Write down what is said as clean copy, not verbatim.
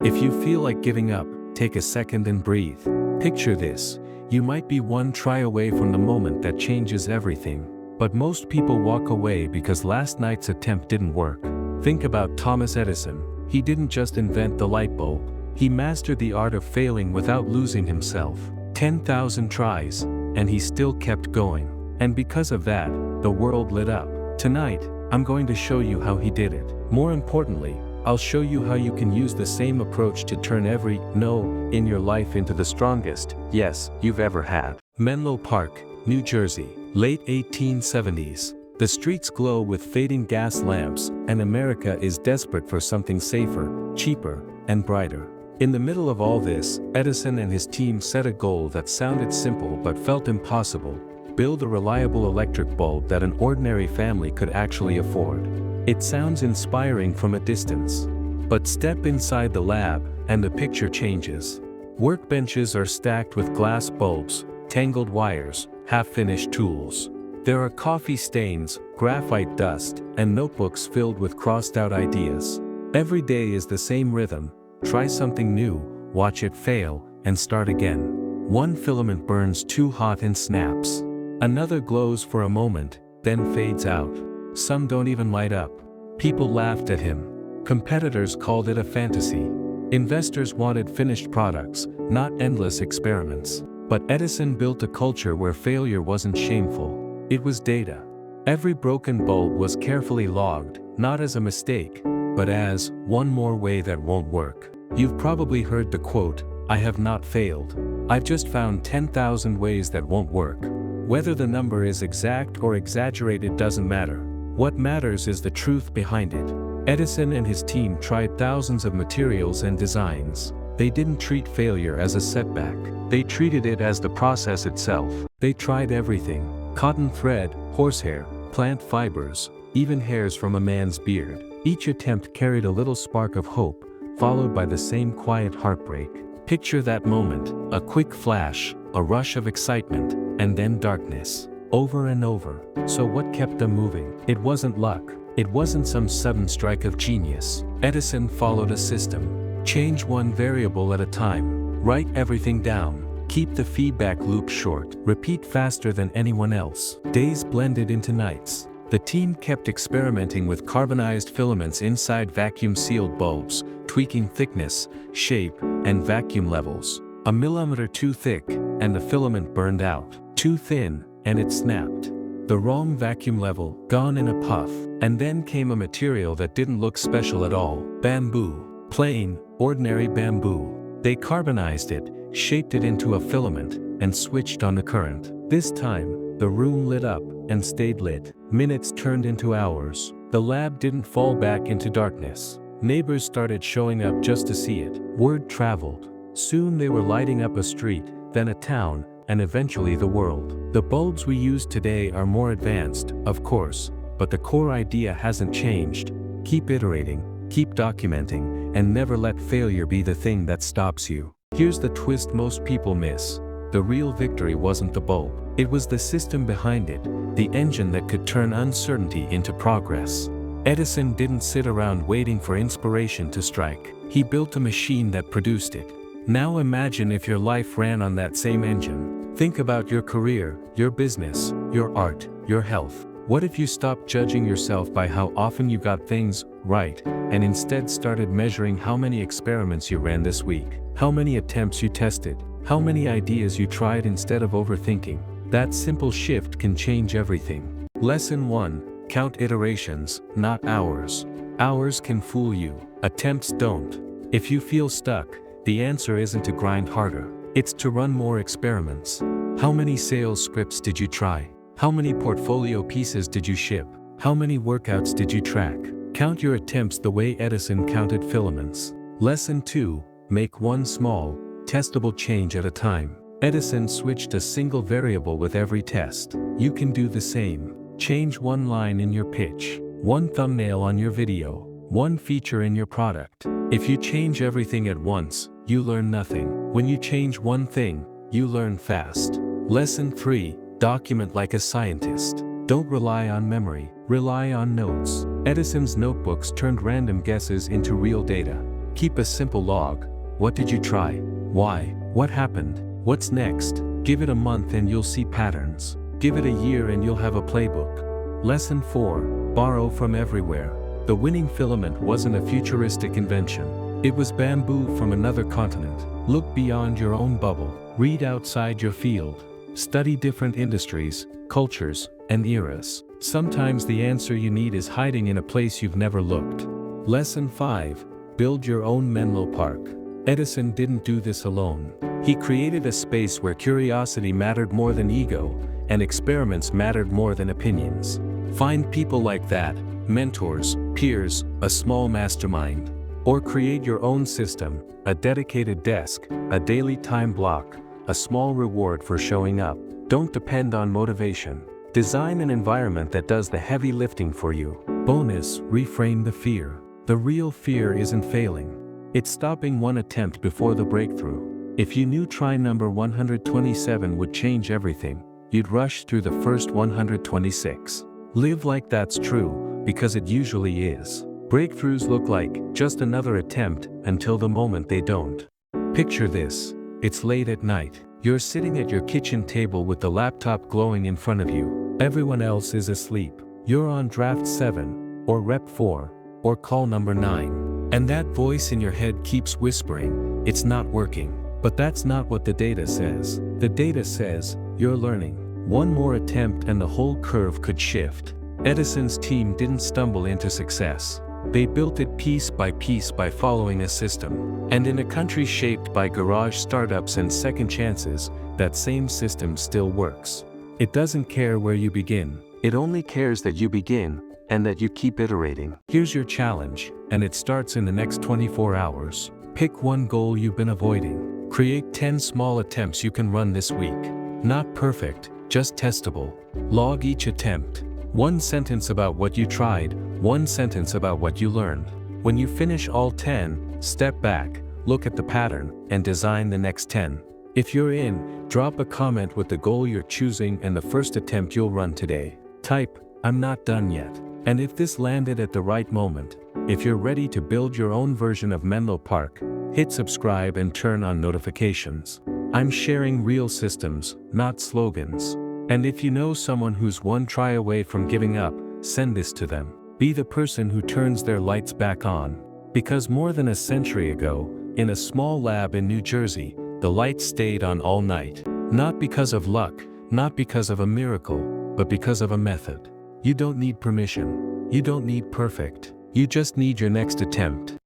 If you feel like giving up, take a second and breathe. Picture this. You might be one try away from the moment that changes everything. But most people walk away because last night's attempt didn't work. Think about Thomas Edison. He didn't just invent the light bulb. He mastered the art of failing without losing himself. 10,000 tries, and he still kept going. And because of that, the world lit up. Tonight, I'm going to show you how he did it. More importantly, I'll show you how you can use the same approach to turn every no in your life into the strongest yes you've ever had. Menlo Park, New Jersey, late 1870s. The streets glow with fading gas lamps, and America is desperate for something safer, cheaper, and brighter. In the middle of all this, Edison and his team set a goal that sounded simple but felt impossible: build a reliable electric bulb that an ordinary family could actually afford. It sounds inspiring from a distance. But step inside the lab, and the picture changes. Workbenches are stacked with glass bulbs, tangled wires, half-finished tools. There are coffee stains, graphite dust, and notebooks filled with crossed-out ideas. Every day is the same rhythm: try something new, watch it fail, and start again. One filament burns too hot and snaps. Another glows for a moment, then fades out. Some don't even light up. People laughed at him. Competitors called it a fantasy. Investors wanted finished products, not endless experiments. But Edison built a culture where failure wasn't shameful. It was data. Every broken bulb was carefully logged, not as a mistake, but as one more way that won't work. You've probably heard the quote, "I have not failed. I've just found 10,000 ways that won't work." Whether the number is exact or exaggerated doesn't matter. What matters is the truth behind it. Edison and his team tried thousands of materials and designs. They didn't treat failure as a setback. They treated it as the process itself. They tried everything: cotton thread, horsehair, plant fibers, even hairs from a man's beard. Each attempt carried a little spark of hope, followed by the same quiet heartbreak. Picture that moment: a quick flash, a rush of excitement, and then darkness. Over and over. So what kept them moving? It wasn't luck. It wasn't some sudden strike of genius. Edison followed a system. Change one variable at a time. Write everything down. Keep the feedback loop short. Repeat faster than anyone else. Days blended into nights. The team kept experimenting with carbonized filaments inside vacuum-sealed bulbs, tweaking thickness, shape, and vacuum levels. A millimeter too thick, and the filament burned out. Too thin, and it snapped. The wrong vacuum level, gone in a puff. And then came a material that didn't look special at all: bamboo. Plain, ordinary bamboo. They carbonized it, shaped it into a filament, and switched on the current. This time, the room lit up, and stayed lit. Minutes turned into hours. The lab didn't fall back into darkness. Neighbors started showing up just to see it. Word traveled. Soon they were lighting up a street, then a town, and eventually the world. The bulbs we use today are more advanced, of course, but the core idea hasn't changed. Keep iterating, keep documenting, and never let failure be the thing that stops you. Here's the twist most people miss. The real victory wasn't the bulb. It was the system behind it, the engine that could turn uncertainty into progress. Edison didn't sit around waiting for inspiration to strike. He built a machine that produced it. Now imagine if your life ran on that same engine. Think about your career, your business, your art, your health. What if you stopped judging yourself by how often you got things right, and instead started measuring how many experiments you ran this week, how many attempts you tested, how many ideas you tried instead of overthinking? That simple shift can change everything. Lesson 1. Count iterations, not hours. Hours can fool you. Attempts don't. If you feel stuck, the answer isn't to grind harder. It's to run more experiments. How many sales scripts did you try? How many portfolio pieces did you ship? How many workouts did you track? Count your attempts the way Edison counted filaments. Lesson 2. Make one small, testable change at a time. Edison switched a single variable with every test. You can do the same. Change one line in your pitch, one thumbnail on your video, one feature in your product. If you change everything at once, you learn nothing. When you change one thing, you learn fast. Lesson 3. Document like a scientist. Don't rely on memory, rely on notes. Edison's notebooks turned random guesses into real data. Keep a simple log. What did you try? Why? What happened? What's next? Give it a month and you'll see patterns. Give it a year and you'll have a playbook. Lesson 4. Borrow from everywhere. The winning filament wasn't a futuristic invention. It was bamboo from another continent. Look beyond your own bubble. Read outside your field. Study different industries, cultures, and eras. Sometimes the answer you need is hiding in a place you've never looked. Lesson 5. Build your own Menlo Park. Edison didn't do this alone. He created a space where curiosity mattered more than ego, and experiments mattered more than opinions. Find people like that, mentors, peers, a small mastermind. Or create your own system, a dedicated desk, a daily time block, a small reward for showing up. Don't depend on motivation. Design an environment that does the heavy lifting for you. Bonus, reframe the fear. The real fear isn't failing. It's stopping one attempt before the breakthrough. If you knew try number 127 would change everything, you'd rush through the first 126. Live like that's true, because it usually is. Breakthroughs look like just another attempt until the moment they don't. Picture this. It's late at night. You're sitting at your kitchen table with the laptop glowing in front of you. Everyone else is asleep. You're on draft 7, or rep 4, or call number 9. And that voice in your head keeps whispering, it's not working. But that's not what the data says. The data says, you're learning. One more attempt and the whole curve could shift. Edison's team didn't stumble into success. They built it piece by following a system. And in a country shaped by garage startups and second chances, that same system still works. It doesn't care where you begin. It only cares that you begin, and that you keep iterating. Here's your challenge, and it starts in the next 24 hours. Pick one goal you've been avoiding. Create 10 small attempts you can run this week. Not perfect, just testable. Log each attempt. One sentence about what you tried, one sentence about what you learned. When you finish all 10, step back, look at the pattern, and design the next 10. If you're in, drop a comment with the goal you're choosing and the first attempt you'll run today. Type, I'm not done yet. And if this landed at the right moment, if you're ready to build your own version of Menlo Park, hit subscribe and turn on notifications. I'm sharing real systems, not slogans. And if you know someone who's one try away from giving up, send this to them. Be the person who turns their lights back on. Because more than a century ago, in a small lab in New Jersey, the lights stayed on all night. Not because of luck, not because of a miracle, but because of a method. You don't need permission. You don't need perfect. You just need your next attempt.